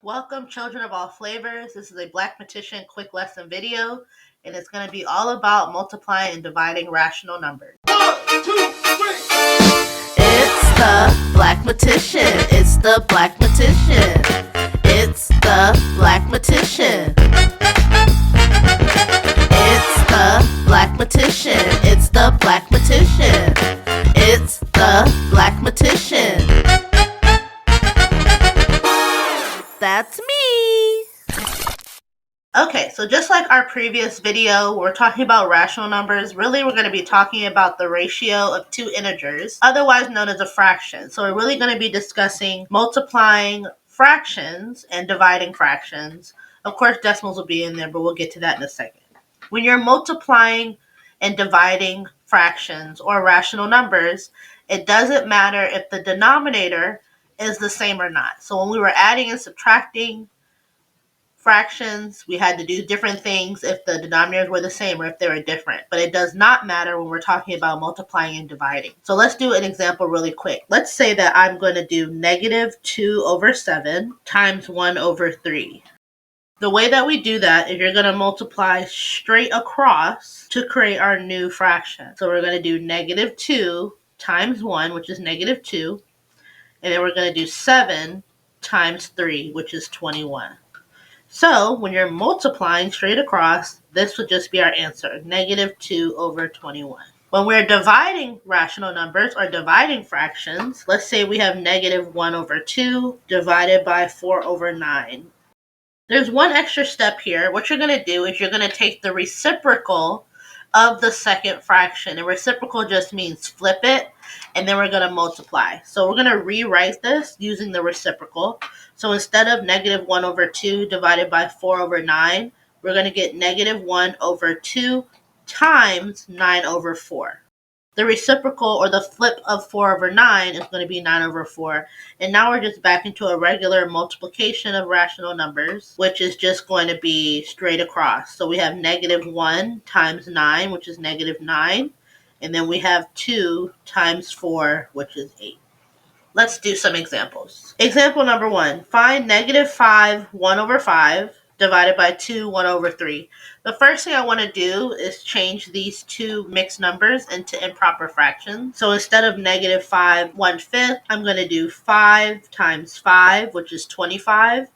Welcome, children of all flavors. This is a Black-Matician quick lesson video, and it's going to be all about multiplying and dividing rational numbers. 1, 2, 3. It's the Black-Matician. It's the Black-Matician. It's the Black-Matician. It's the Black-Matician. It's the Black-Matician. It's the Black-Matician. That's me. Okay, so just like our previous video, we're talking about rational numbers. Really, we're going to be talking about the ratio of two integers, otherwise known as a fraction. So we're really going to be discussing multiplying fractions and dividing fractions. Of course, decimals will be in there, but we'll get to that in a second. When you're multiplying and dividing fractions or rational numbers, it doesn't matter if the denominator is the same or not. So when we were adding and subtracting fractions, we had to do different things if the denominators were the same or if they were different. But it does not matter when we're talking about multiplying and dividing. So let's do an example really quick. Let's say that I'm going to do -2/7 times 1/3. The way that we do that is you're going to multiply straight across to create our new fraction. So we're going to do -2 times 1, which is -2. And then we're going to do 7 times 3, which is 21. So when you're multiplying straight across, this would just be our answer, -2/21. When we're dividing rational numbers or dividing fractions, let's say we have -1/2 divided by 4/9. There's one extra step here. What you're going to do is you're going to take the reciprocal of the second fraction. And reciprocal just means flip it, and then we're going to multiply. So we're going to rewrite this using the reciprocal. So instead of -1/2 divided by 4/9, we're going to get -1/2 times 9/4. The reciprocal or the flip of 4/9 is going to be 9/4. And now we're just back into a regular multiplication of rational numbers, which is just going to be straight across. So we have -1 times 9, which is -9. And then we have 2 times 4, which is 8. Let's do some examples. Example number 1. Find -5 1/5 divided by 2 1/3. The first thing I want to do is change these two mixed numbers into improper fractions. So instead of -5 1/5, I'm going to do 5 times 5, which is 25.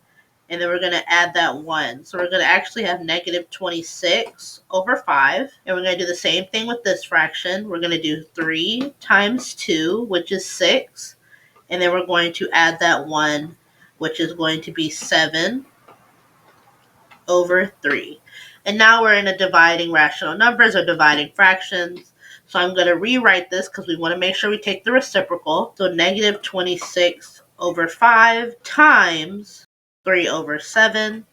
And then we're going to add that 1. So we're going to actually have -26/5. And we're going to do the same thing with this fraction. We're going to do 3 times 2, which is 6. And then we're going to add that 1, which is going to be 7/3. And now we're in a dividing rational numbers or dividing fractions. So I'm going to rewrite this because we want to make sure we take the reciprocal. So -26/5 times 3/7.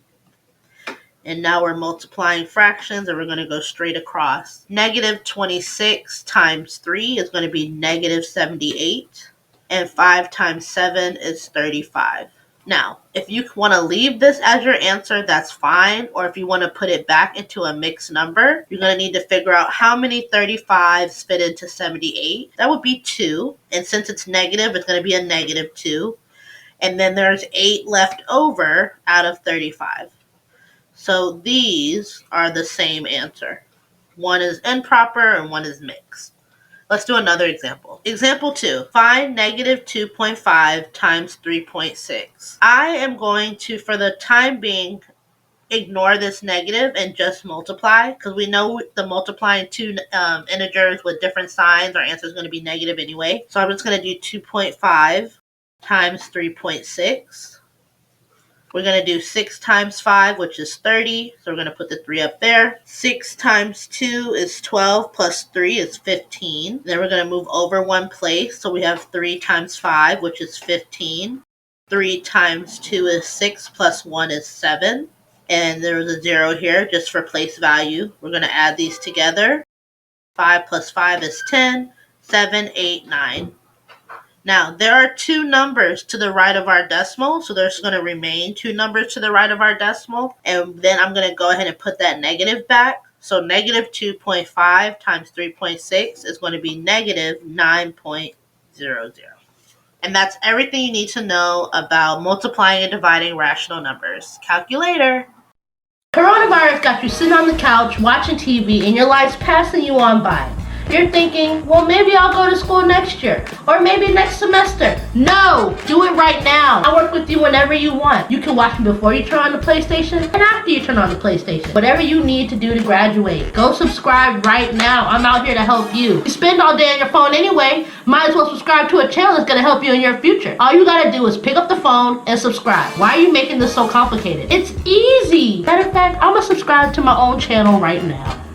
And now we're multiplying fractions, and we're going to go straight across. -26 times 3 is going to be -78. And 5 times 7 is 35. Now, if you want to leave this as your answer, that's fine. Or if you want to put it back into a mixed number, you're going to need to figure out how many 35s fit into 78. That would be 2. And since it's negative, it's going to be a -2. And then there's 8 left over out of 35. So these are the same answer. One is improper and one is mixed. Let's do another example. Example 2. Find -2.5 times 3.6. I am going to, for the time being, ignore this negative and just multiply, because we know the multiplying two integers with different signs, our answer is going to be negative anyway. So I'm just going to do 2.5 times 3.6. We're going to do 6 times 5, which is 30. So we're going to put the 3 up there. 6 times 2 is 12 plus 3 is 15. Then we're going to move over one place. So we have 3 times 5, which is 15. 3 times 2 is 6 plus 1 is 7. And there's a 0 here just for place value. We're going to add these together. 5 plus 5 is 10. 7, 8, 9. Now, there are two numbers to the right of our decimal, so there's going to remain two numbers to the right of our decimal, and then I'm going to go ahead and put that negative back. So -2.5 times 3.6 is going to be -9.00. And that's everything you need to know about multiplying and dividing rational numbers. Calculator. Coronavirus got you sitting on the couch watching TV and your life's passing you on by. You're thinking, well, maybe I'll go to school next year, or maybe next semester. No, do it right now. I work with you whenever you want. You can watch me before you turn on the PlayStation and after you turn on the PlayStation. Whatever you need to do to graduate. Go subscribe right now. I'm out here to help you. You spend all day on your phone anyway, might as well subscribe to a channel that's gonna help you in your future. All you gotta do is pick up the phone and subscribe. Why are you making this so complicated? It's easy. Matter of fact, I'm gonna subscribe to my own channel right now.